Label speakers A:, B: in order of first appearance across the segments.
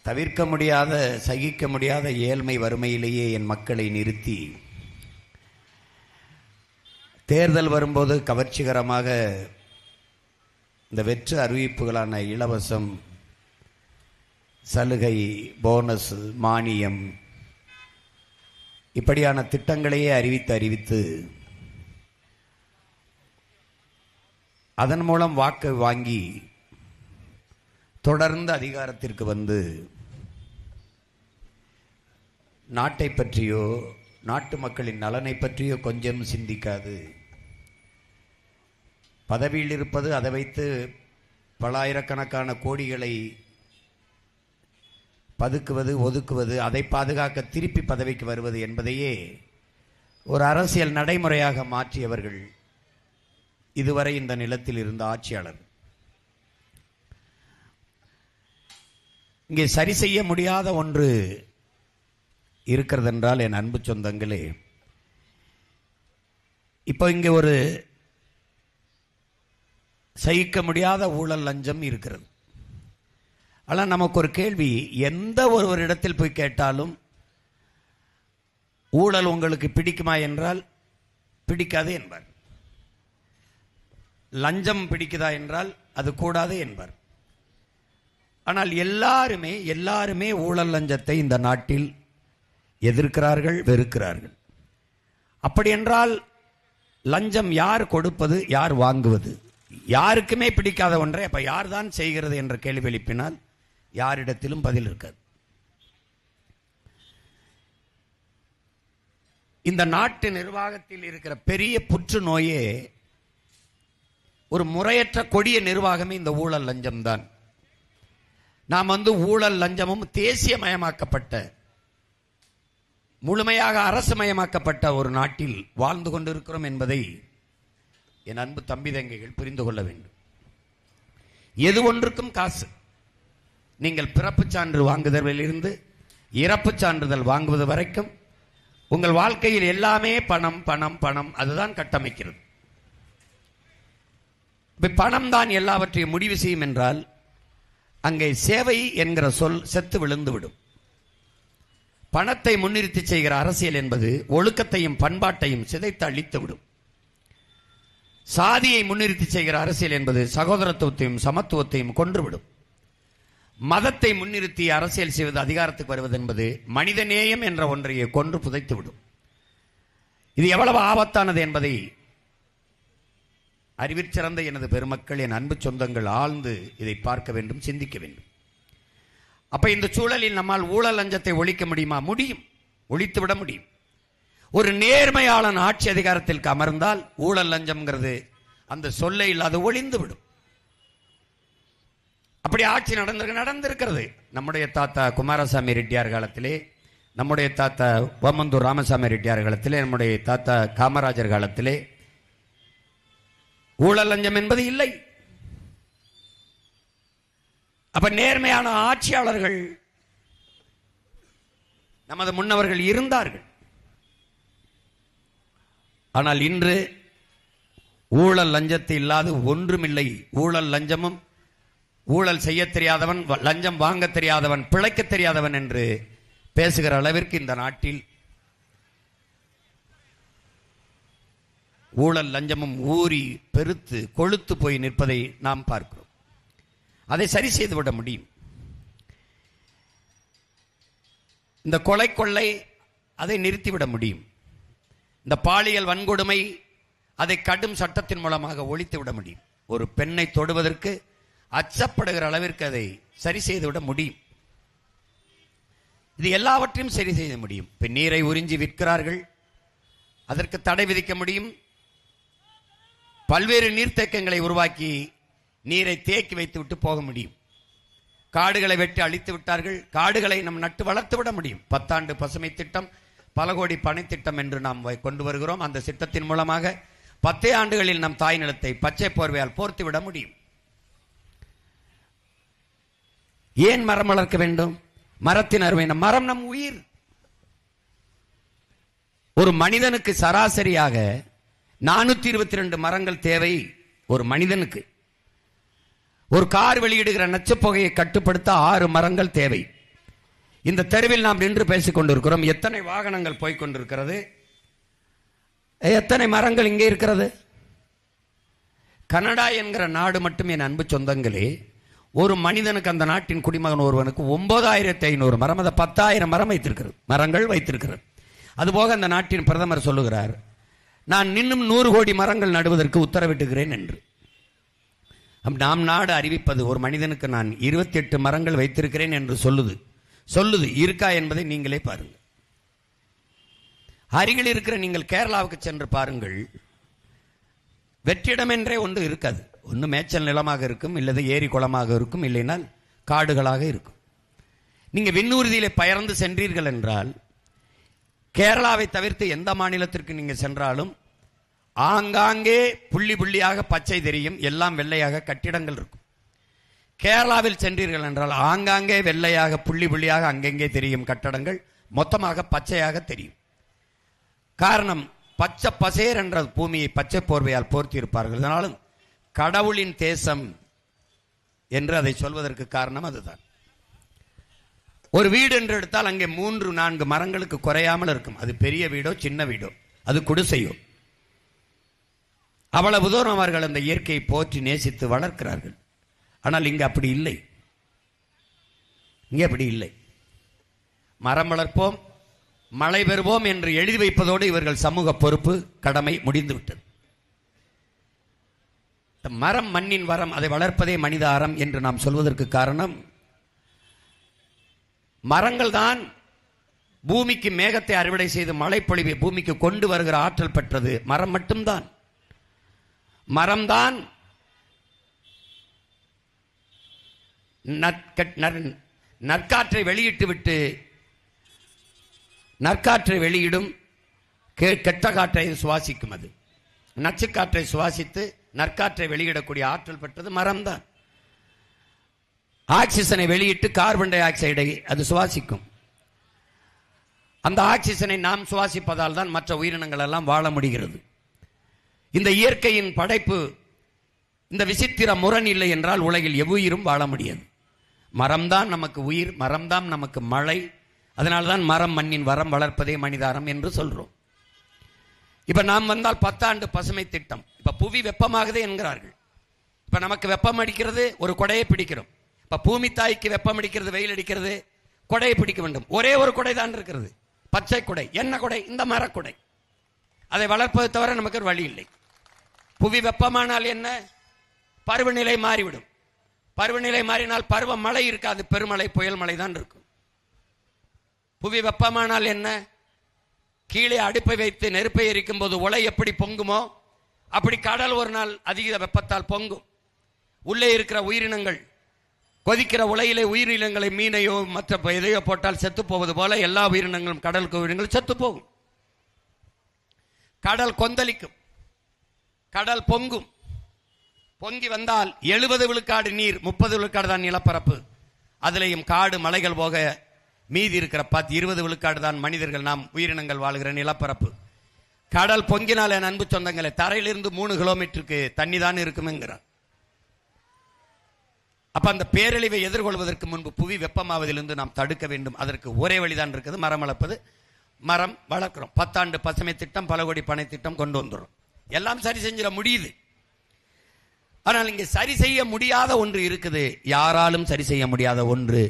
A: தவிர்க்க முடியாத சகிக்க முடியாத ஏழ்மை வறுமையிலேயே என் மக்களை நிறுத்தி தேர்தல் வரும்போது கவர்ச்சிகரமாக இந்த வெற்று அறிவிப்புகளான இலவசம், சலுகை, போனஸ், மானியம் இப்படியான திட்டங்களையே அறிவித்து அதன் மூலம் வாக்கு வாங்கி தொடர்ந்து அதிகாரத்திற்கு வந்து நாட்டை பற்றியோ நாட்டு மக்களின் நலனை பற்றியோ கொஞ்சம் சிந்திக்காது பதவியில் இருப்பது, அதை வைத்து பல ஆயிரக்கணக்கான கோடிகளை பதுக்குவது, ஒதுக்குவது, அதை பாதுகாக்க திருப்பி பதவிக்கு வருவது என்பதையே ஒரு அரசியல் நடைமுறையாக மாற்றியவர்கள் இதுவரை இந்த நிலத்தில் இருந்த ஆட்சியாளர். இங்கே சரி செய்ய முடியாத ஒன்று இருக்கிறது என்றால், என் அன்பு சொந்தங்களே, இப்போ இங்கே ஒரு சகிக்க முடியாத ஊழல், லஞ்சம் இருக்கிறது. ஆனால் நமக்கு ஒரு கேள்வி, எந்த ஒருவரிடத்தில் போய் கேட்டாலும் ஊழல் உங்களுக்கு பிடிக்குமா என்றால் பிடிக்காது என்பார். லஞ்சம் பிடிக்குதா என்றால் அது கூடாது என்பார். ஆனால் எல்லாருமே ஊழல் லஞ்சத்தை இந்த நாட்டில் எதிர்க்கிறார்கள், வெறுக்கிறார்கள். அப்படி என்றால் லஞ்சம் யார் கொடுப்பது, யார் வாங்குவது? யாருக்குமே பிடிக்காத ஒன்றை அப்ப யார் தான் செய்கிறது என்ற கேள்வி எழுப்பினால் யாரிடத்திலும் பதில் இருக்காது. இந்த நாட்டு நிர்வாகத்தில் இருக்கிற பெரிய புற்றுநோயே ஒரு முறையற்ற கொடிய நிர்வாகமே இந்த ஊழல் லஞ்சம் தான். நாம் ஊழல் லஞ்சமும் தேசியமயமாக்கப்பட்ட, முழுமையாக அரசுமயமாக்கப்பட்ட ஒரு நாட்டில் வாழ்ந்து கொண்டிருக்கிறோம் என்பதை என் அன்பு தம்பி தங்கைகள் புரிந்து கொள்ள வேண்டும். எது ஒன்றுக்கும் காசு. நீங்கள் பிறப்பு சான்று வாங்குதலிலிருந்து இறப்பு சான்றிதழ் வாங்குவது வரைக்கும் உங்கள் வாழ்க்கையில் எல்லாமே பணம் பணம் பணம், அதுதான் கட்டமைக்கிறது. பணம் தான் எல்லாவற்றையும் முடிவு செய்யும் என்றால் அங்கே சேவை என்கிற சொல் செத்து விழுந்துவிடும். பணத்தை முன்னிறுத்தி செய்கிற அரசியல் என்பது ஒழுக்கத்தையும் பண்பாட்டையும் சிதைத்து அழித்துவிடும். சாதியை முன்னிறுத்தி செய்கிற அரசியல் என்பது சகோதரத்துவத்தையும் சமத்துவத்தையும் கொன்றுவிடும். மதத்தை முன்னிறுத்தி அரசியல் செய்வது, அதிகாரத்துக்கு வருவது என்பது மனிதநேயம் என்ற ஒன்றையே கொன்று புதைத்துவிடும். இது எவ்வளவு ஆபத்தானது என்பதை அறிவிற்சிறந்த எனது பெருமக்கள், என் அன்பு சொந்தங்கள் ஆழ்ந்து இதை பார்க்க வேண்டும், சிந்திக்க வேண்டும். அப்ப இந்த சூழலில் நம்மால் ஊழல் லஞ்சத்தை ஒழிக்க முடியுமா? முடியும், ஒழித்துவிட முடியும். ஒரு நேர்மையாளன் ஆட்சி அதிகாரத்திற்கு அமர்ந்தால் ஊழல் லஞ்சம்ங்கிறது அந்த சொல்லை இல்லாத ஒளிந்து விடும். அப்படி ஆட்சி நடந்திருக்கிறது. நம்முடைய தாத்தா குமாரசாமி ரெட்டியார் காலத்திலே, நம்முடைய தாத்தா ஓமந்தூர் ராமசாமி ரெட்டியார் காலத்திலே, நம்முடைய தாத்தா காமராஜர் காலத்திலே ஊழல் லஞ்சம் என்பது இல்லை. அப்ப நேர்மையான ஆட்சியாளர்கள் நமது முன்னவர்கள் இருந்தார்கள். ஆனால் இன்று ஊழல் லஞ்சத்தை இல்லாது ஒன்றுமில்லை. ஊழல் லஞ்சமும், ஊழல் செய்ய தெரியாதவன், லஞ்சம் வாங்க தெரியாதவன், பிழைக்க தெரியாதவன் என்று பேசுகிற அளவிற்கு இந்த நாட்டில் ஊழல் லஞ்சமும் ஊறி பெருத்து கொழுத்து போய் நிற்பதை நாம் பார்க்கிறோம். அதை சரி செய்துவிட முடியும். இந்த கொலை கொள்ளை அதை நிறுத்திவிட முடியும். இந்த பாலியல் வன்கொடுமை அதை கடும் சட்டத்தின் மூலமாக ஒழித்து விட முடியும். ஒரு பெண்ணை தொடுவதற்கு அச்சப்படுகிற அளவிற்கு அதை சரி செய்துவிட முடியும். இது எல்லாவற்றையும் சரி செய்ய முடியும். நீரை உறிஞ்சி விற்கிறார்கள், அதற்கு தடை விதிக்க முடியும். பல்வேறு நீர்த்தேக்கங்களை உருவாக்கி நீரை தேக்கி வைத்து விட்டு போக முடியும். காடுகளை வெட்டி அழித்து விட்டார்கள், காடுகளை நம் நட்டு வளர்த்து விட முடியும். 10 ஆண்டு பசுமை திட்டம், பல கோடி பனை திட்டம் என்று நாம் கொண்டு வருகிறோம். அந்த திட்டத்தின் மூலமாக 10 ஆண்டுகளில் நம் தாய் நிலத்தை பச்சை போர்வையால் போர்த்து விட முடியும். ஏன் மரம் வளர்க்க வேண்டும்? மரத்தின் அருமை, மரம் நம் உயிர். ஒரு மனிதனுக்கு சராசரியாக 422 மரங்கள் தேவை. ஒரு மனிதனுக்கு ஒரு கார் வெளியிடுகிற நச்சுப்புகையை கட்டுப்படுத்த 6 மரங்கள் தேவை. இந்த தெருவில் நாம் நின்று பேசிக் கொண்டிருக்கிறோம். எத்தனை வாகனங்கள் போய்கொண்டிருக்கிறது, எத்தனை மரங்கள் இங்கே இருக்கிறது. கனடா என்கிற நாடு மட்டும் என் அன்பு சொந்தங்களே, ஒரு மனிதனுக்கு, அந்த நாட்டின் குடிமகன் ஒருவனுக்கு 9500 மரம், அதை 10,000 மரம் வைத்திருக்கிறது, மரங்கள் வைத்திருக்கிறது. அதுபோக அந்த நாட்டின் பிரதமர் சொல்லுகிறார், நான் இன்னும் 100 கோடி மரங்கள் நடுவதற்கு உத்தரவிட்டுகிறேன் என்று. நாம் நாடு அறிவிப்பது ஒரு மனிதனுக்கு நான் 28 மரங்கள் வைத்திருக்கிறேன் என்று சொல்லுது இருக்கா என்பதை நீங்களே பாருங்கள். அருகில் இருக்கிற நீங்கள் கேரளாவுக்கு சென்று பாருங்கள், வெற்றிடம் என்றே ஒன்று இருக்காது. ஒன்று மேய்ச்சல் நிலமாக இருக்கும், இல்லது ஏரி குளமாக இருக்கும், இல்லைனால் காடுகளாக இருக்கும். நீங்கள் விண்ணூர்தியிலே பயர்ந்து சென்றீர்கள் என்றால், கேரளாவை தவிர்த்து எந்த மாநிலத்திற்கு நீங்கள் சென்றாலும் ஆங்காங்கே புள்ளி புள்ளியாக பச்சை தெரியும், எல்லாம் வெள்ளையாக கட்டிடங்கள் இருக்கும். கேரளாவில் சென்றீர்கள் என்றால் ஆங்காங்கே வெள்ளையாக புள்ளி புள்ளியாக அங்கெங்கே தெரியும் கட்டடங்கள், மொத்தமாக பச்சையாக தெரியும். காரணம், பச்சை பசேர் என்ற பூமியை பச்சை போர்வையால் போர்த்தி இருப்பார்கள். அதனாலும் கடவுளின் தேசம் என்று அதை சொல்வதற்கு காரணம் அதுதான். ஒரு வீடு என்று எடுத்தால் அங்கே 3-4 மரங்களுக்கு குறையாமல் இருக்கும். அது பெரிய வீடோ சின்ன வீடோ, அது குடிசையோ, அவ்வளவு தூரம் அவர்கள் அந்த இயற்கையை போற்றி நேசித்து வளர்க்கிறார்கள். ஆனால் இங்கு அப்படி இல்லை. இங்கே அப்படி இல்லை. மரம் வளர்ப்போம், மழை பெறுவோம் என்று எழுதி வைப்பதோடு இவர்கள் சமூக பொறுப்பு கடமை முடிந்துவிட்டது. மரம் மண்ணின் வரம், அதை வளர்ப்பதே மனித அறம் என்று நாம் சொல்வதற்கு காரணம், மரங்கள் தான் பூமிக்கு மேகத்தை அறுவடை செய்து மழை பொழிவை பூமிக்கு கொண்டு வருகிற ஆற்றல் பெற்றது மரம் மட்டும்தான். மரம்தான் நற்காற்றை வெளியிட்டுவிட்டு நற்காற்றை வெளியிடும், கெட்ட காற்றை சுவாசிக்கும். அது நச்சுக்காற்றை சுவாசித்து நற்காற்றை வெளியிடக்கூடிய ஆற்றல் பெற்றது மரம்தான். ஆக்சிஜனை வெளியிட்டு கார்பன் டை ஆக்சைடை அது சுவாசிக்கும். அந்த ஆக்சிஜனை நாம் சுவாசிப்பதால் தான் மற்ற உயிரினங்கள் எல்லாம் வாழ முடிகிறது. இந்த இயற்கையின் படைப்பு, இந்த விசித்திர முரண் இல்லை என்றால் உலகில் எவ்வுயிரும் வாழ முடியாது. மரம்தான் நமக்கு உயிர், மரம்தான் நமக்கு மழை. அதனால்தான் மரம் மண்ணின் வரம், வளர்ப்பதே மனிதாரம் என்று சொல்றோம். இப்ப நாம் வந்தால் 10 ஆண்டு பசுமை திட்டம். இப்ப புவி வெப்பமாகுது என்கிறார்கள். இப்ப நமக்கு வெப்பம் அடிக்கிறது, ஒரு கொடையை பிடிக்கிறோம். இப்ப பூமி தாய்க்கு வெப்பம் அடிக்கிறது, வெயில் அடிக்கிறது, கொடையை பிடிக்க வேண்டும். ஒரே ஒரு கொடை தான் இருக்கிறது, பச்சை கொடை. என்ன கொடை? இந்த மரக்கொடை. அதை வளர்ப்பது தவிர நமக்கு ஒரு வழி இல்லை. புவி வெப்பமானால் என்ன? பருவநிலை மாறிவிடும். பருவநிலை மாறினால் பருவ மழை இருக்காது, பெருமழை புயல் மழை தான் இருக்கும். புவி வெப்பமானால் என்ன? கீழே அடுப்பை வைத்து நெருப்பை எரிக்கும் போது உலை எப்படி பொங்குமோ அப்படி கடல் ஒரு நாள் அதிக வெப்பத்தால் பொங்கும். உள்ளே இருக்கிற உயிரினங்கள், கொதிக்கிற உலையிலே உயிரினங்களை, மீனையோ மற்ற எதையோ போட்டால் செத்து போவது போல எல்லா உயிரினங்களும், கடல் உயிரினங்களும் செத்து போகும். கடல் கொந்தளிக்கும், கடல் பொங்கும். பொங்கி வந்தால் 70 விழுக்காடு நீர், 30 விழுக்காடு தான் நிலப்பரப்பு. அதிலேயும் காடு மலைகள் போக மீதி இருக்கிற 20 விழுக்காடு தான் மனிதர்கள், நாம் உயிரினங்கள் வாழ்கிற நிலப்பரப்பு. கடல் பொங்கினால் என் அன்பு சொந்தங்களை, தரையிலிருந்து 3 கிலோமீட்டருக்கு தண்ணி தான் இருக்கும்ங்கிறார். அப்ப அந்த பேரழிவை எதிர்கொள்வதற்கு முன்பு புவி வெப்பமாவதிலிருந்து நாம் தடுக்க வேண்டும். அதற்கு ஒரே வழிதான் இருக்குது, மரம் வளர்ப்பது. மரம் வளர்க்கிறோம். 10 ஆண்டு பசுமை திட்டம், பல கோடி பனை திட்டம் கொண்டு வந்துடும். எல்லாம் சரி செஞ்சிட முடியுது. ஆனால் இங்கே சரி செய்ய முடியாத ஒன்று இருக்குது, யாராலும் சரி செய்ய முடியாத ஒன்று.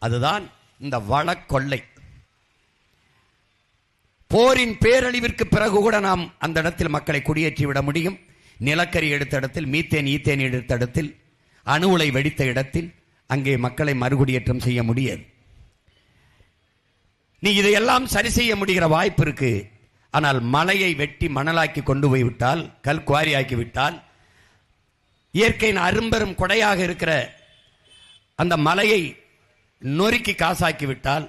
A: அதுதான் இந்த வளக்கொள்ளை. போரின் பேரழிவிற்கு பிறகு கூட நாம் அந்த இடத்தில் மக்களை குடியேற்றி விட முடியும். நிலக்கரி எடுத்த இடத்தில், மீத்தேன் ஈத்தேன் எடுத்த இடத்தில், அணு உலை வெடித்த இடத்தில் அங்கே மக்களை மறுகுடியேற்றம் செய்ய முடியாது. நீ இதையெல்லாம் சரி செய்ய முடிகிற வாய்ப்பு இருக்கு. ஆனால் மலையை வெட்டி மணலாக்கி கொண்டு போய்விட்டால், கல் குவாரி ஆக்கிவிட்டால், இயற்கையின் அரும்பெரும் கொடையாக இருக்கிற அந்த மலையை நொறுக்கி காசாக்கிவிட்டால்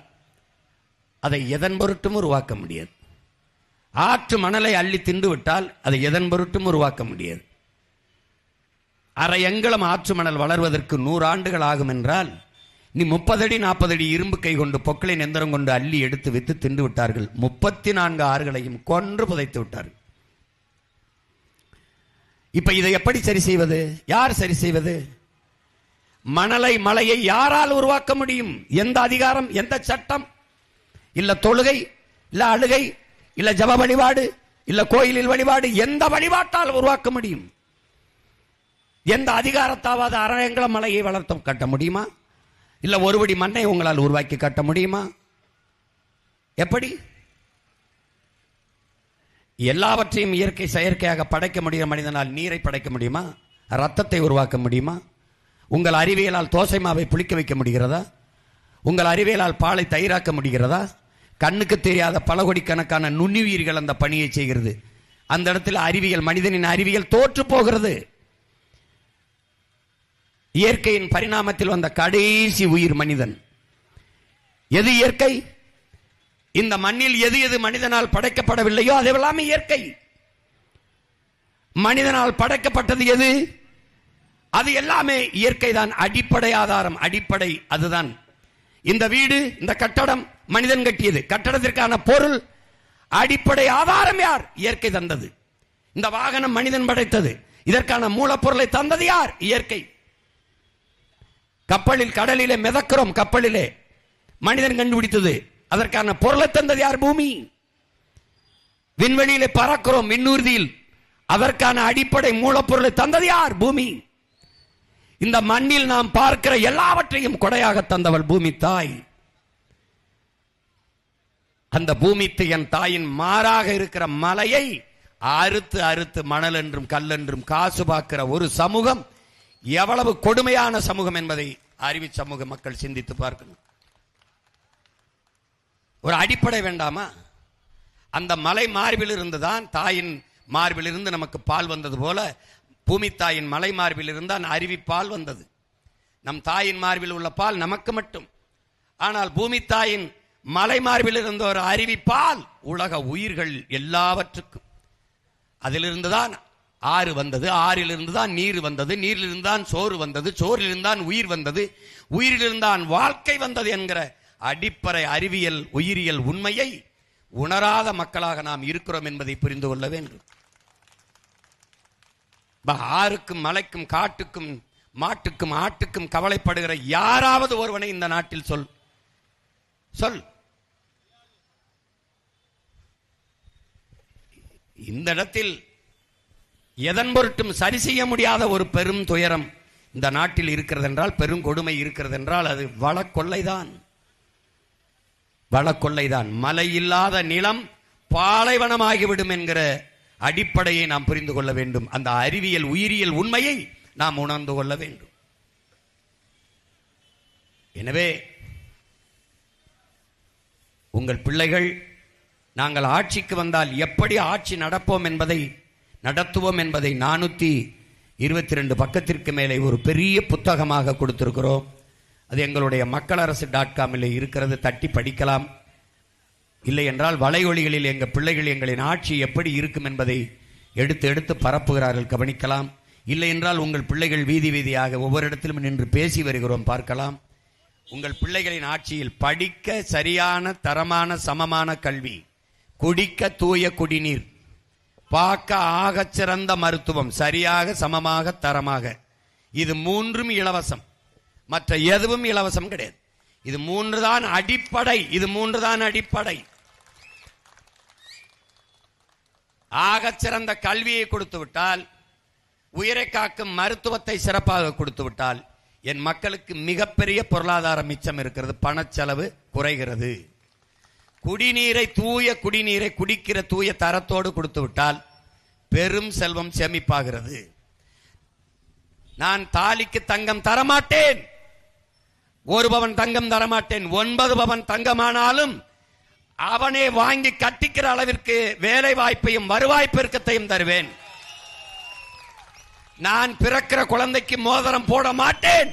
A: அதை எதன் பொருட்டும் உருவாக்க முடியாது. ஆற்று மணலை அள்ளி தின்று விட்டால் அதை எதன் பொருட்டும் உருவாக்க முடியாது. அரை எங்கலம் ஆற்று மணல் வளர்வதற்கு 100 ஆண்டுகள் ஆகும் என்றால், நீ 30 அடி 40 அடி இரும்பு கை கொண்டு பொக்களின் எந்திரம் கொண்டு அள்ளி எடுத்து வித்து தின்று விட்டார்கள். 34 ஆறுகளையும் கொன்று புதைத்து விட்டார்கள். இப்ப இதை எப்படி சரி செய்வது? யார் சரி செய்வது? மணலை மலையை யாரால் உருவாக்க முடியும்? எந்த அதிகாரம், எந்த சட்டம்? இல்ல தொழுகை, இல்ல அழுகை, இல்ல ஜப வழிபாடு, இல்ல கோயிலில் வழிபாடு, எந்த வழிபாட்டால் உருவாக்க முடியும்? எந்த அதிகாரத்தாவது அரங்கல மலையை வளர்த்து கட்ட முடியுமா? இல்ல ஒருபடி மண்ணை உங்களால் உருவாக்கி கட்ட முடியுமா? எப்படி? எல்லாவற்றையும் இயற்கை செயற்கையாக படைக்க முடிகிற மனிதனால் நீரை படைக்க முடியுமா? ரத்தத்தை உருவாக்க முடியுமா? உங்கள் அறிவியலால் தோசை மாவை புளிக்க வைக்க முடிகிறதா? உங்கள் அறிவியலால் பாலை தயிராக்க முடிகிறதா? கண்ணுக்கு தெரியாத பல கோடிக்கணக்கான நுண்ணுயிர்கள் அந்த பணியை செய்கிறது. அந்த இடத்தில் அறிவியல், மனிதனின் அறிவியல் தோற்று போகிறது. இயற்கையின் பரிணாமத்தில் வந்த கடைசி உயிர் மனிதன். எது இயற்கை? இந்த மண்ணில் எது எது மனிதனால் படைக்கப்படவில்லையோ அதெல்லாமே இயற்கை. மனிதனால் படைக்கப்பட்டது எது? அது எல்லாமே இயற்கை தான். அடிப்படை ஆதாரம், அடிப்படை அதுதான். இந்த வீடு, இந்த கட்டடம் மனிதன் கட்டியது. கட்டடத்திற்கான பொருள், அடிப்படை ஆதாரம் யார்? இயற்கை தந்தது. இந்த வாகனம் மனிதன் படைத்தது. இதற்கான மூலப்பொருளை தந்தது யார்? இயற்கை. கப்பலில், கடலிலே மிதக்கிறோம், கப்பலிலே மனிதன் கண்டுபிடித்தது. அதற்கான பொருளை தந்தது யார்? பூமி. விண்வெளியிலே பறக்கிறோம், விண்ணூர்தியில், அதற்கான அடிப்படை மூலப்பொருளை தந்தது யார்? பூமி. இந்த மண்ணில் நாம் பார்க்கிற எல்லாவற்றையும் கொடையாக தந்தவள் பூமி தாய். அந்த பூமி என் தாயின் மாறாக இருக்கிற மலையை அறுத்து அறுத்து மணல் என்றும் கல் என்றும் காசு பார்க்கிற ஒரு சமூகம் எவ்வளவு கொடுமையான சமூகம் என்பதை அறிவி சமூக மக்கள் சிந்தித்து பார்க்கணும். ஒரு அடிப்படை வேண்டாமா? அந்த மலை மார்பில் இருந்துதான், தாயின் மார்பில் இருந்து நமக்கு பால் வந்தது போல பூமி தாயின் மலை மார்பில் இருந்தான் அருவி பால் வந்தது. நம் தாயின் மார்பில் உள்ள பால் நமக்கு மட்டும். ஆனால் பூமி தாயின் மலை மார்பில் இருந்த ஒரு அருவி பால் உலக உயிர்கள் எல்லாவற்றுக்கும். அதிலிருந்துதான் ஆறு வந்தது, ஆறிலிருந்துதான் நீர் வந்தது, நீரிலிருந்தான் சோறு வந்தது, சோறிலிருந்தான் உயிர் வந்தது, உயிரிலிருந்தான் வாழ்க்கை வந்தது என்கிற அடிப்படை அறிவியல் உயிரியல் உண்மையை உணராத மக்களாக நாம் இருக்கிறோம் என்பதை புரிந்து கொள்ள வேண்டும். ஆறுக்கும் மலைக்கும் காட்டுக்கும் மாட்டுக்கும் ஆட்டுக்கும் கவலைப்படுகிற யாராவது ஒருவனை இந்த நாட்டில் சொல். இந்த இடத்தில் எதன் பொருட்டும் சரி செய்ய முடியாத ஒரு பெரும் துயரம் இந்த நாட்டில் இருக்கிறது என்றால், பெரும் கொடுமை இருக்கிறது என்றால் அது வளக்கொள்ளைதான். வளக்கொள்ளைதான். மழை இல்லாத நிலம் பாலைவனமாகிவிடும் என்கிற அடிப்படையை நாம் புரிந்து கொள்ள வேண்டும். அந்த அறிவியல் உயிரியல் உண்மையை நாம் உணர்ந்து கொள்ள வேண்டும். எனவே உங்கள் பிள்ளைகள் நாங்கள் ஆட்சிக்கு வந்தால் எப்படி ஆட்சி நடப்போம் என்பதை நடத்துவோம் என்பதை 422 பக்கத்திற்கு மேலே ஒரு பெரிய புத்தகமாக கொடுத்திருக்கிறோம். அது எங்களுடைய மக்களரசு.com இருக்கிறது. தட்டி படிக்கலாம். இல்லை என்றால் வலையொலிகளில் எங்கள் பிள்ளைகள் எங்களின் ஆட்சி எப்படி இருக்கும் என்பதை எடுத்து எடுத்து பரப்புகிறார்கள், கவனிக்கலாம். இல்லை என்றால் உங்கள் பிள்ளைகள் வீதி வீதியாக ஒவ்வொரு இடத்திலும் நின்று பேசி வருகிறோம், பார்க்கலாம். உங்கள் பிள்ளைகளின் ஆட்சியில் படிக்க சரியான தரமான சமமான கல்வி, குடிக்க தூய குடிநீர், பார்க்க ஆகச் சிறந்த மருத்துவம், சரியாக சமமாக தரமாக, இது மூன்றும் இலவசம். மற்ற எதுவும் இலவசம் கிடையாது. இது மூன்றுதான் அடிப்படை. இது மூன்றுதான் அடிப்படை. ஆகச் சிறந்த கல்வியை கொடுத்து விட்டால், உயிரை காக்கும் மருத்துவத்தை சிறப்பாக கொடுத்து விட்டால் என் மக்களுக்கு மிகப்பெரிய பொருளாதார மிச்சம் இருக்கிறது, பணச்செலவு குறைகிறது. குடிநீரை, தூய குடிநீரை குடிக்கிற தூய தரத்தோடு கொடுத்து விட்டால் பெரும் செல்வம் சேமிப்பாகிறது. நான் தாலிக்கு தங்கம் தரமாட்டேன், 1 பவன் தங்கம் தரமாட்டேன். 9 பவன் தங்கமானாலும் அவனே வாங்கி கட்டிக்கிற அளவிற்கு வேலை வாய்ப்பையும் வருவாய் பெருக்கத்தையும் தருவேன். நான் பிறக்கிற குழந்தைக்கு மோதிரம் போட மாட்டேன்.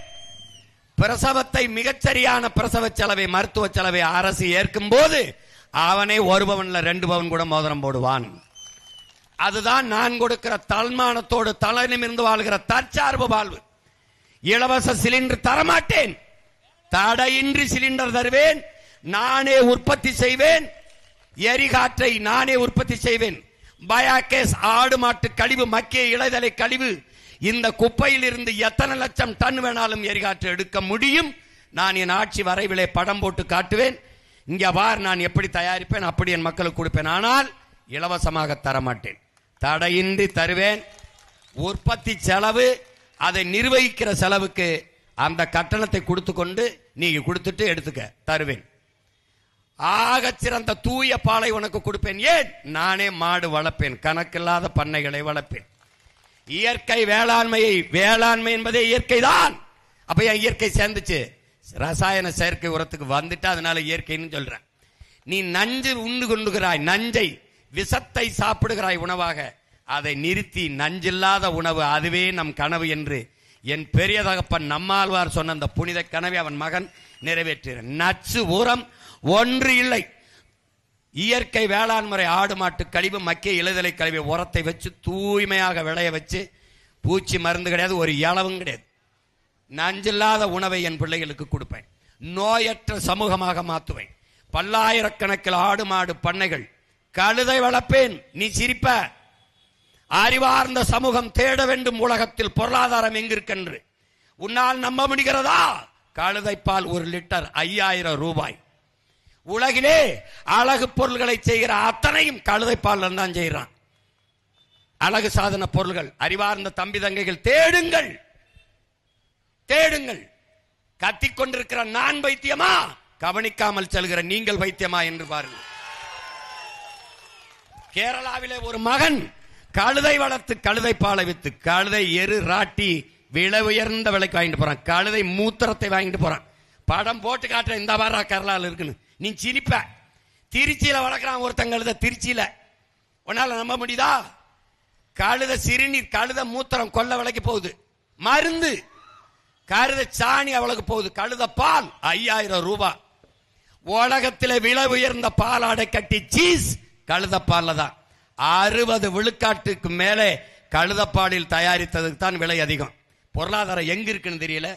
A: பிரசவத்தை, மிகச்சரியான பிரசவ செலவை, மருத்துவ செலவை அரசு ஏற்கும் போது அவனே 1 பவன்ல 2 பவன் கூட மோதிரம் போடுவான். அதுதான் நான் கொடுக்கிற தன்மானத்தோடு தலை நிமிர்ந்து வாழ்கிற தற்சார்பு வாழ்வு. இலவச சிலிண்டர் தரமாட்டேன், தடையின்றி சிலிண்டர் தருவேன். நானே உற்பத்தி செய்வேன், எரிகாற்றை நானே உற்பத்தி செய்வேன். பயோகேஸ், ஆடு மாட்டு கழிவு, மக்கிய இலைதலை கழிவு, இந்த குப்பையில் இருந்து எத்தனை லட்சம் டன் வேணாலும் எரிகாற்று எடுக்க முடியும். நான் என் ஆட்சி வரைவிலே படம் போட்டு காட்டுவேன். இங்க பார், நான் எப்படி தயாரிப்பேன், அப்படி என் மக்களுக்கு கொடுப்பேன். ஆனால் இலவசமாக தரமாட்டேன், தடையின்றி தருவேன். உற்பத்தி செலவு, அதை நிர்வகிக்கிற செலவுக்கு அந்த கட்டணத்தை கொடுத்து கொண்டு நீங்க கொடுத்துட்டு எடுத்துக்க தருவேன். ஆக சிறந்த தூய பாலை உனக்கு கொடுப்பேன். ஏன்? நானே மாடு வளர்ப்பேன், கணக்கில்லாத பண்ணைகளை வளர்ப்பேன். இயற்கை வேளாண்மையை, வேளாண்மை என்பதே இயற்கை தான். அப்ப என் இயற்கை சேர்ந்துச்சு, ரசாயன செயற்கை உரத்துக்கு வந்துட்டு அதனால இயற்கைன்னு சொல்றேன். நீ நஞ்சு உண்டு கொண்டுகிறாய், நஞ்சை விஷத்தை சாப்பிடுகிறாய் உணவாக. அதை நிறுத்தி நஞ்சில்லாத உணவு, அதுவே நம் கனவு என்று என் பெரிய தகப்பன் நம்மாழ்வார் சொன்ன அந்த புனித கனவை அவன் மகன் நிறைவேற்ற. நச்சு உரம் ஒன்று இல்லை. இயற்கை வேளாண் முறை, ஆடு மாட்டு கழிவு, மக்கிய இலைதலை கழிவு உரத்தை வச்சு தூய்மையாக விளைய வச்சு, பூச்சி மருந்து கிடையாது, ஒரு இளவும் கிடையாது. நஞ்சில்லாத உணவை என் பிள்ளைகளுக்கு கொடுப்பேன். நோயற்ற சமூகமாக மாற்றுவேன். பல்லாயிரக்கணக்கில் ஆடு மாடு பண்ணைகள், கழுதை வளர்ப்பேன். நீ சிரிப்ப. அறிவார்ந்த சமூகம் தேட வேண்டும் உலகத்தில் பொருளாதாரம் எங்கிருக்கென்று. உன்னால் நம்ப முடிகிறதா? கழுதைப்பால் 1 லிட்டர் 5000 ரூபாய். உலகிலே அழகு பொருள்களை செய்கிற அத்தனையும் கழுதைப்பால் தான் செய்கிறான். அழகு சாதன பொருள்கள். அறிவார்ந்த தம்பி தங்கைகள் தேடுங்கள், தேடுங்கள். கத்திக்கொண்டிருக்கிற நான் வைத்தியமா, கவனிக்காமல் செல்கிற நீங்கள் வைத்தியமா என்று பாருங்கள். கேரளாவிலே ஒரு மகன் கழுதை வளர்த்து கழுதை பாலை வித்து, கழுதை எரு ராட்டி விலை உயர்ந்த விலைக்கு வாங்கிட்டு போறான். கழுதை மூத்திரத்தை வாங்கிட்டு போறான். படம் போட்டு காட்டுற, இந்த வாரா கேரளாவில் இருக்குன்னு. நீ சிரிப்ப. திருச்சியில வளர்க்குறான் ஒருத்தன் கழுதை, திருச்சியில. உன்னால நம்ப முடியுதா? கழுத சிறுநீர், கழுத மூத்திரம் கொல்ல விலைக்கு போகுது. மருந்து கழுத சாணி அவளுக்கு போகுது. கழுத பால் 5000 ரூபாய். உலகத்தில் விலை உயர்ந்த பாலாடை கட்டி சீஸ் கழுத பால்ல தான். 60 விழுக்காட்டுக்கு மேலே கழுதப்பாலில் தயாரித்ததுக்கு தான் விலை அதிகம். பொருளாதாரம் எங்க இருக்குன்னு தெரியல.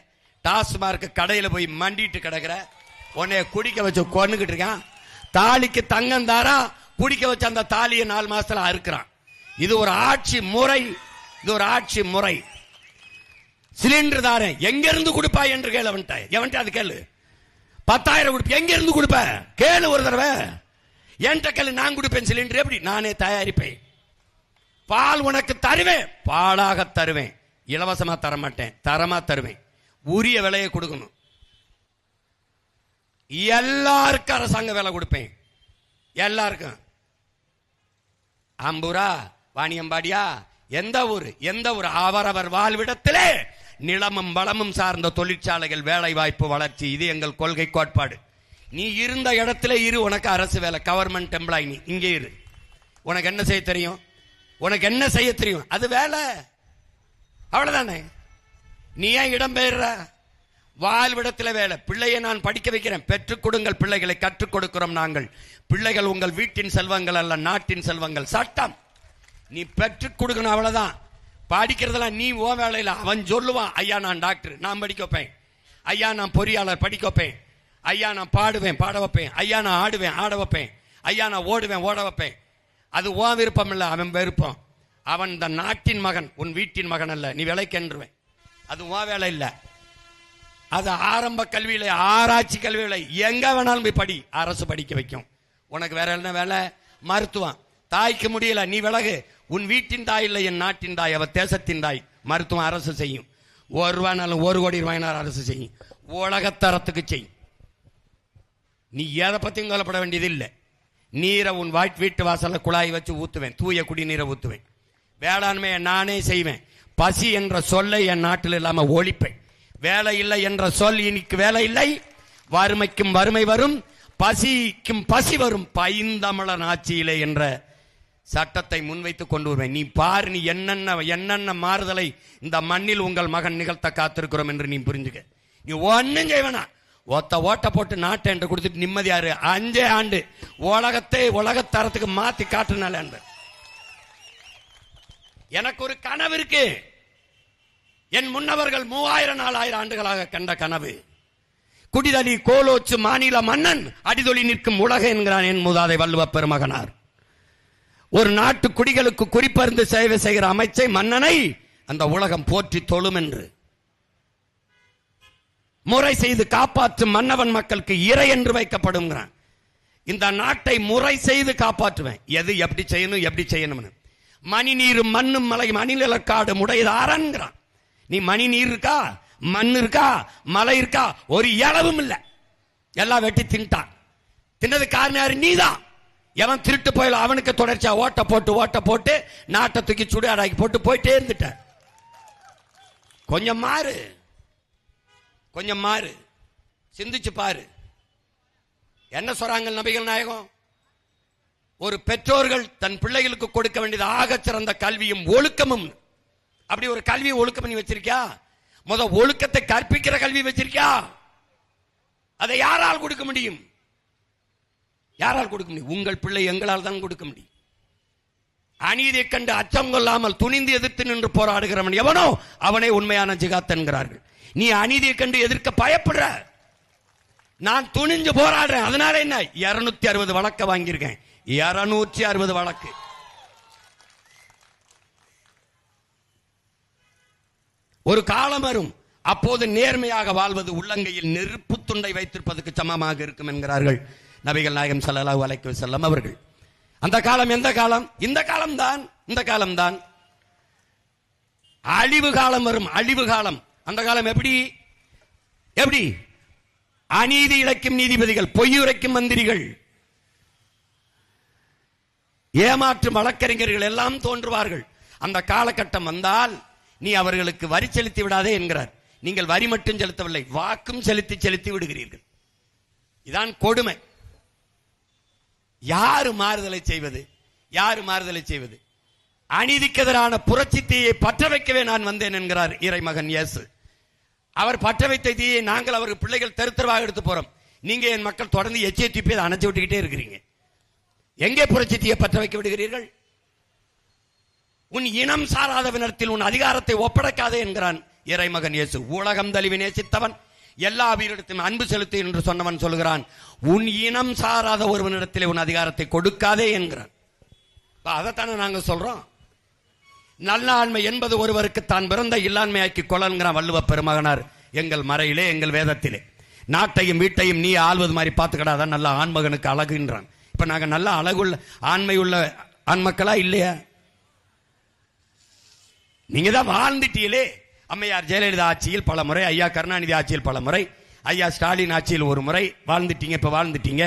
A: டாஸ்மார்க் கடையில போய் மண்டிட்டு கிடக்குற, உன்னைய குடிக்க வச்சு கொன்னுகிட்டு இருக்கான். தாலிக்கு தங்கம் தாரா, குடிக்க வச்ச அந்த தாலியை 4 மாசத்துல அறுக்கிறான். இது ஒரு ஆட்சி முறை, இது ஒரு ஆட்சி முறை. சிலிண்டர் தாரேன், எங்க இருந்து கொடுப்பாய் என்று கேளு. எவன்ட்ட அது கேளு. 10,000 கொடுப்ப, எங்க இருந்து கொடுப்ப கேளு ஒரு தடவை. என்கிட்ட கேளு, நான் கொடுப்பேன் சிலிண்டர். எப்படி? நானே தயாரிப்பேன். பால் உனக்கு தருவேன், பாலாக தருவேன். இலவசமா தரமாட்டேன், தரமா தருவேன். உரிய விலையை கொடுக்கணும். எல்லாருக்கும் அரசாங்க வேலை கொடுப்பேன். எல்லாருக்கும். அம்பூரா, வாணியம்பாடியா, எந்த ஊர் அவரவர் வாழ்விடத்திலே நிலமும் வளமும் சார்ந்த தொழிற்சாலைகள், வேலை வாய்ப்பு, வளர்ச்சி. இது எங்கள் கொள்கை கோட்பாடு. நீ இருந்த இடத்துல இரு, உனக்கு அரசு வேலை, கவர்மெண்ட் எம்ப்ளாய். நீ இங்கே இரு. உனக்கு என்ன செய்ய தெரியும்? உனக்கு என்ன செய்ய தெரியும்? அது வேலை, அவ்வளவுதானே. நீ ஏன் இடம் பெயர்ற? வாழ்விடத்தில் வேலை. பிள்ளையை நான் படிக்க வைக்கிறேன், பெற்றுக் கொடுங்கள் பிள்ளைகளை, கற்றுக் கொடுக்கிறோம் நாங்கள். பிள்ளைகள் உங்கள் வீட்டின் செல்வங்கள் அல்ல, நாட்டின் செல்வங்கள். சட்டம் நீ பெற்றுக் கொடுக்கணும், அவ்வளவுதான். படிக்கிறதெல்லாம் நீ ஓ வேலையில். அவன் சொல்லுவான், ஐயா நான் டாக்டர், நான் படிக்க வைப்பேன். ஐயா நான் பொறியாளர், படிக்க வைப்பேன். ஐயா நான் பாடுவேன், பாட வைப்பேன். ஐயா நான் ஆடுவேன், ஆட வைப்பேன். ஐயா நான் ஓடுவேன், ஓட வைப்பேன். அது ஓ விருப்பம் இல்லை, அவன் விருப்பம். அவன் இந்த நாட்டின் மகன், உன் வீட்டின் மகன் அல்ல. நீ விலைக்கென்றுவேன், அது ஓ வேலை இல்லை. அது ஆரம்ப கல்வியில, ஆராய்ச்சி கல்வியில, எங்க வேணாலும் போய் படி, அரசு படிக்க வைக்கும். உனக்கு வேற என்ன வேலை? மருத்துவம். தாய்க்கு முடியல, நீ விலகு. உன் வீட்டின் தாய் இல்லை, என் நாட்டின் தாய், அவ தேசத்தின் தாய். மருத்துவம் அரசு செய்யும். 1 ரூபாய்னாலும் 1 கோடி ரூபாய்னாலும் அரசு செய்யும். உலகத்தரத்துக்கு செய்யும். நீ எதை பத்தியும் கவலைப்பட வேண்டியது இல்லை. நீரை உன் வீட்டு வாசல்ல குழாய் வச்சு ஊத்துவேன், தூய குடிநீரை ஊத்துவேன். வேளாண்மையை நானே செய்வேன். பசி என்ற சொல்லை என் நாட்டில் இல்லாம ஒழிப்பேன். வேலை இல்லை என்ற சொல் இன்னைக்கு வேலை இல்லை. வறுமைக்கும் வறுமை வரும், பசிக்கும் பசி வரும். பைந்தமிழன் ஆட்சியிலே என்ற சட்டத்தை முன்வைத்து கொண்டு வருவேன். நீ பாரு, நீ என்னென்ன மாறுதலை இந்த மண்ணில் உங்கள் மகன் நிகழ்த்த காத்திருக்கிறோம் என்று நீ புரிஞ்சுக்க. நீ ஒன்னும் செய்வனா, ஒத்த ஓட்ட போட்டு நாட்டை என்று கொடுத்துட்டு நிம்மதியாரு. 5 ஆண்டு உலகத்தரத்துக்கு மாத்தி காட்டுனால. எனக்கு ஒரு கனவு இருக்கு. என் முன்னவர்கள் 3000-4000 ஆண்டுகளாக கண்ட கனவு. குடிதலி கோலோச்சு மாநில மன்னன் அடிதொலி நிற்கும் உலக என்கிறான் என் மூதாதை வள்ளுவ பெருமகனார். ஒரு நாட்டு குடிகளுக்கு குறிப்பறிந்து சேவை செய்கிற அமைச்சை, மன்னனை அந்த உலகம் போற்றி தொழும் என்று முறை செய்து காப்பாற்றும் மன்னவன் மக்களுக்கு இறை என்று வைக்கப்படும். இந்த நாட்டை முறை செய்து காப்பாற்றுவேன். எது எப்படி செய்யணும் எப்படி செய்யணும்னு. மணி நீரும் மண்ணும் மலையும் அணிநிலக்காடு முடையது அரண்கிறான். நீ மணி நீர் இருக்கா, மண் இருக்கா, மலை இருக்கா, ஒரு இளவும் இல்லை. எல்லாம் வெட்டி தின்ட்டான். தின்னது காரணம் யாரு? நீதான். எவன் திருட்டு போயில அவனுக்கு தொடர்ச்சியா ஓட்ட போட்டு நாட்டை தூக்கி சுடுகாடாக்கி போட்டு போயிட்டே இருந்துட்ட. கொஞ்சம் மாறு, சிந்திச்சு பாரு. என்ன சொல்றாங்க நபிகள் நாயகம்? ஒரு பெற்றோர்கள் தன் பிள்ளைகளுக்கு கொடுக்க வேண்டியது ஆக சிறந்த கல்வியும் ஒழுக்கமும். அப்படி ஒரு கல்வி ஒழுக்கம் நீ வச்சிருக்கியா? ஒழுக்கத்தை கற்பிக்கிற கல்வி வச்சிருக்கியா? அதை யாரால் கொடுக்க முடியும்? உங்கள் பிள்ளை எங்களால் தான் கொடுக்க முடியும். அநீதியை கண்டு அச்சம் கொள்ளாமல் துணிந்து எதிர்த்து நின்று போராடுகிறவன் எவனோ அவனே உண்மையான ஜிகாத் என்கிறார்கள். நீ அநீதியை கண்டு எதிர்க்க பயப்படுற, நான் துணிஞ்சு போராடுறேன். அதனால என்ன? 260 வழக்க வாங்கியிருக்கேன். 260 வழக்கு. ஒரு காலம் வரும், அப்போது நேர்மையாக வாழ்வது உள்ளங்கையில் நெருப்பு துண்டை வைத்திருப்பதற்கு சமமாக இருக்கும் என்கிறார்கள் நபிகள் நாயகம் ஸல்லல்லாஹு அலைஹி வஸல்லம் அவர்கள். அந்த காலம் எந்த காலம்? இந்த காலம்தான். அழிவு காலம் வரும், அழிவு காலம். அந்த காலம் எப்படி? அநீதி இழைக்கும் நீதிபதிகள், பொய்யுரைக்கும் மந்திரிகள், ஏமாற்றும் வழக்கறிஞர்கள் எல்லாம் தோன்றுவார்கள். அந்த காலகட்டம் வந்தால் நீ அவர்களுக்கு வரி செலுத்தி விடாதே என்கிறார். நீங்கள் வரி மட்டும் செலுத்தவில்லை, வாக்கும் செலுத்தி விடுகிறீர்கள். இதான் கொடுமை. யாரு மாறுதலை செய்வது? அநீதிக்கு எதிரான புரட்சி தீயை பற்ற வைக்கவே நான் வந்தேன் என்கிறார் இறைமகன் இயேசு. அவர் பற்ற வைத்த தீயை நாங்கள் அவருக்கு பிள்ளைகள் தெருவாக எடுத்து போறோம். நீங்க என் மக்கள் தொடர்ந்து எச்சை தூப்பி அதை அணைச்சு விட்டுக்கிட்டே இருக்கிறீங்க. எங்கே புரட்சி தீயை பற்ற வைக்க விடுகிறீர்கள்? உன் இனம் சாராதவனிடத்தில் உன் அதிகாரத்தை ஒப்படைக்காதே என்கிறான் இறைமகன் இயேசு. உலகம் தழுவி நேசித்தவன், எல்லா வீரிடத்தையும் அன்பு செலுத்து என்று சொன்னவன் சொல்கிறான், உன் இனம் சாராத ஒருவனிடத்தில் உன் அதிகாரத்தை கொடுக்காதே என்கிறான். அதைத்தானே நாங்க சொல்றோம். நல்ல ஆண்மை என்பது ஒருவருக்கு தான் பிறந்த இல்லாண்மையாக்கி கொள்ளங்கிறான் வள்ளுவ பெருமகனார் எங்கள் மறையிலே, எங்கள் வேதத்திலே. நாட்டையும் வீட்டையும் நீ ஆள்வது மாதிரி பார்த்துக்கடாதான் நல்ல ஆண்மகனுக்கு அழகுன்றான். இப்ப நாங்க நல்ல அழகுள்ள ஆண்மை உள்ள ஆண்மக்களா இல்லையா? நீங்க தான் வாழ்ந்துட்டீங்களே. அம்மையார் ஜெயலலிதா ஆட்சியில் பல முறை, ஐயா கருணாநிதி ஆட்சியில் பல முறை, ஐயா ஸ்டாலின் ஆட்சியில் ஒரு முறை வாழ்ந்துட்டீங்க. இப்ப வாழ்ந்துட்டீங்க.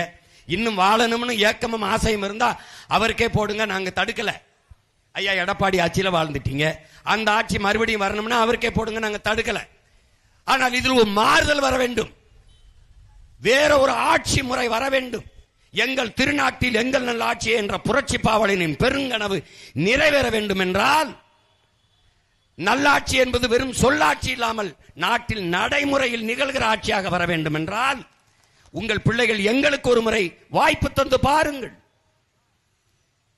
A: இன்னும் வாழணும்னு ஏக்கமும் ஆசையும் இருந்தா அவருக்கே போடுங்க, நாங்க தடுக்கல. ஐயா எடப்பாடி ஆட்சியில வாழ்ந்துட்டீங்க, அந்த ஆட்சி மறுபடியும் வரணும்னா அவருக்கே போடுங்க, நாங்க தடுக்கல. ஆனால் இதில் ஒரு மாறுதல் வர வேண்டும், வேற ஒரு ஆட்சி முறை வர வேண்டும். எங்கள் திருநாட்டில் எங்கள் நல்ல ஆட்சி என்ற புரட்சி பாவலனின் பெருங்கனவு நிறைவேற வேண்டும் என்றால், நல்லாட்சி என்பது வெறும் சொல்லாட்சி இல்லாமல் நாட்டில் நடைமுறையில் நிகழ்கிற ஆட்சியாக வர வேண்டும் என்றால், உங்கள் பிள்ளைகள் எங்களுக்கு ஒரு முறை வாய்ப்பு தந்து பாருங்கள்.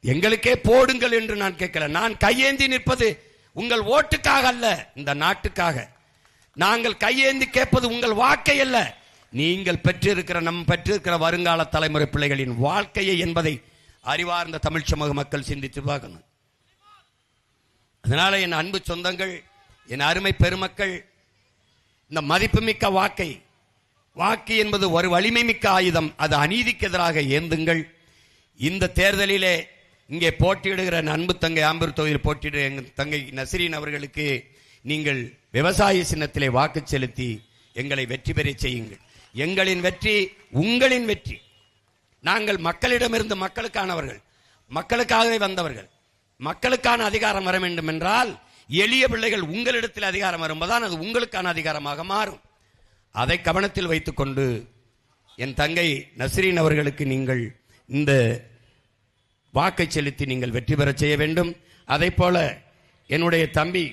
A: எங்களுக்கே போடுங்கள் என்று நான் கேட்கல. நான் கையேந்தி நிற்பது உங்கள் ஓட்டுக்காக அல்ல, இந்த நாட்டுக்காக. நாங்கள் கையேந்தி கேட்பது உங்கள் வாக்கை அல்ல, நீங்கள் பெற்றிருக்கிற வருங்கால தலைமுறை பிள்ளைகளின் வாழ்க்கையை என்பதை அறிவார்ந்த தமிழ் சமூக மக்கள் சிந்தித்து பார்க்கணும். அதனால என் அன்பு சொந்தங்கள், என் அருமை பெருமக்கள், இந்த மதிப்புமிக்க வாக்கு என்பது ஒரு வலிமை மிக்க ஆயுதம். அது அநீதிக்கு எதிராக ஏந்துங்கள். இந்த தேர்தலிலே இங்கே போட்டியிடுகிற அன்பு தங்கை ஆம்பூர் தொகுதியில் போட்டியிடுகிற எங்கள் தங்கை நஸ்ரீன் அவர்களுக்கு நீங்கள் விவசாய சின்னத்திலே வாக்கு செலுத்தி எங்களை வெற்றி பெற செய்யுங்கள். எங்களின் வெற்றி உங்களின் வெற்றி. நாங்கள் மக்களிடமிருந்து மக்களுக்கானவர்கள், மக்களுக்காகவே வந்தவர்கள். மக்களுக்கான அதிகாரம் வர வேண்டும் என்றால் எளிய பிள்ளைகள் உங்களிடத்தில் அதிகாரம் வரும்போதுதான் அது உங்களுக்கான அதிகாரமாக மாறும். அதை கவனத்தில் வைத்துக் கொண்டு என் தங்கை நஸ்ரீன் அவர்களுக்கு நீங்கள் இந்த வாக்கை செலுத்தி நீங்கள் வெற்றி பெற செய்ய வேண்டும். அதை போல என்னுடைய தம்பி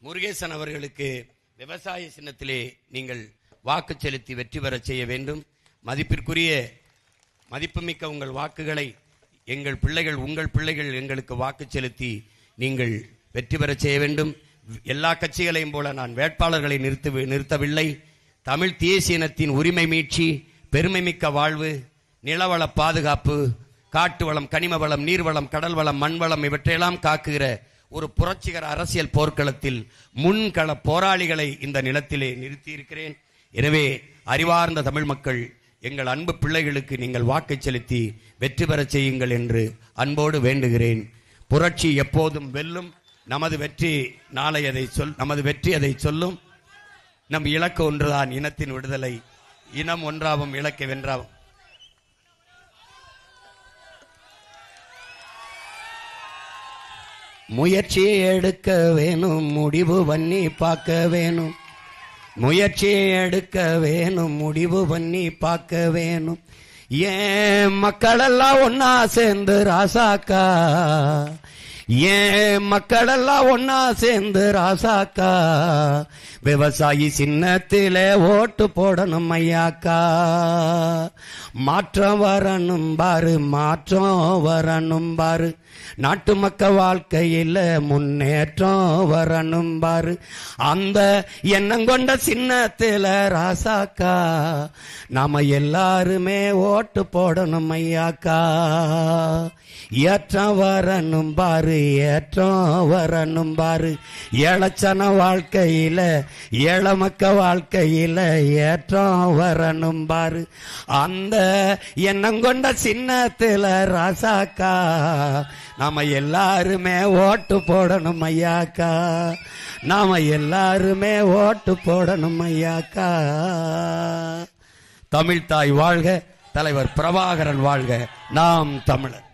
A: முருகேசன் அவர்களுக்கு விவசாய சின்னத்திலே நீங்கள் வாக்கு செலுத்தி வெற்றி பெற செய்ய வேண்டும். மதிப்பிற்குரிய மதிப்புமிக்க உங்கள் வாக்குகளை எங்கள் பிள்ளைகள், உங்கள் பிள்ளைகள் எங்களுக்கு வாக்கு செலுத்தி நீங்கள் வெற்றி பெற செய்ய வேண்டும். எல்லா கட்சிகளையும் போல நான் வேட்பாளர்களை நிறுத்தவில்லை. தமிழ் தேசிய இனத்தின் உரிமை மீட்சி, பெருமை மிக்க வாழ்வு, நிலவள பாதுகாப்பு, காட்டு வளம், கனிம வளம், நீர்வளம், கடல் வளம், மண் வளம் இவற்றையெல்லாம் காக்குகிற ஒரு புரட்சிகர அரசியல் போர்க்களத்தில் முன்கள போராளிகளை இந்த நிலத்திலே நிறுத்தி இருக்கிறேன். எனவே அறிவார்ந்த தமிழ் மக்கள், எங்கள் அன்பு பிள்ளைகளுக்கு நீங்கள் வாக்கு செலுத்தி வெற்றி பெறச் செய்யுங்கள் என்று அன்போடு வேண்டுகிறேன். புரட்சி எப்போதும் வெல்லும். நமது வெற்றி அதை சொல்லும். நம் இலக்கு ஒன்றுதான், இனத்தின் விடுதலை. இனம் ஒன்றாவும் இலக்கை வென்றாவும். முயற்சியை எடுக்க வேணும், முடிவு பண்ணி பார்க்க வேணும். முயற்சியை எடுக்க வேணும், முடிவு பண்ணி பார்க்க வேணும். ஏன் மக்களெல்லாம் ஒன்னா சேர்ந்து ராசாக்கா, ஏன் மக்களெல்லாம் ஒன்னா சேர்ந்து ராசாக்கா, விவசாயி சின்னத்திலே ஓட்டு போடணும் ஐயாக்கா. மாற்றம் வரணும் பாரு, மாற்றம் வரணும் பாரு, நாட்டு மக்க வாழ்க்கையில் முன்னேற்றம் வரணும் பாரு. அந்த எண்ணம் கொண்ட சின்னத்தில ராசாக்கா நாம எல்லாருமே ஓட்டு போடணும் ஐயாக்கா. ஏற்றம் வரணும் பாரு, ஏற்றம் வரணும் பாரு, ஏழச்சன வாழ்க்கையில ஏழ மக்க வாழ்க்கையில ஏற்றம் வரணும் பாரு. அந்த எண்ணம் கொண்ட சின்னத்தில ராசாக்கா நாம எல்லாருமே ஓட்டு போடணும் ஐயாக்கா. நாம எல்லாருமே ஓட்டு போடணும் ஐயாக்கா. தமிழ்தாய் வாழ்க, தலைவர் பிரபாகரன் வாழ்க, நாம் தமிழர்.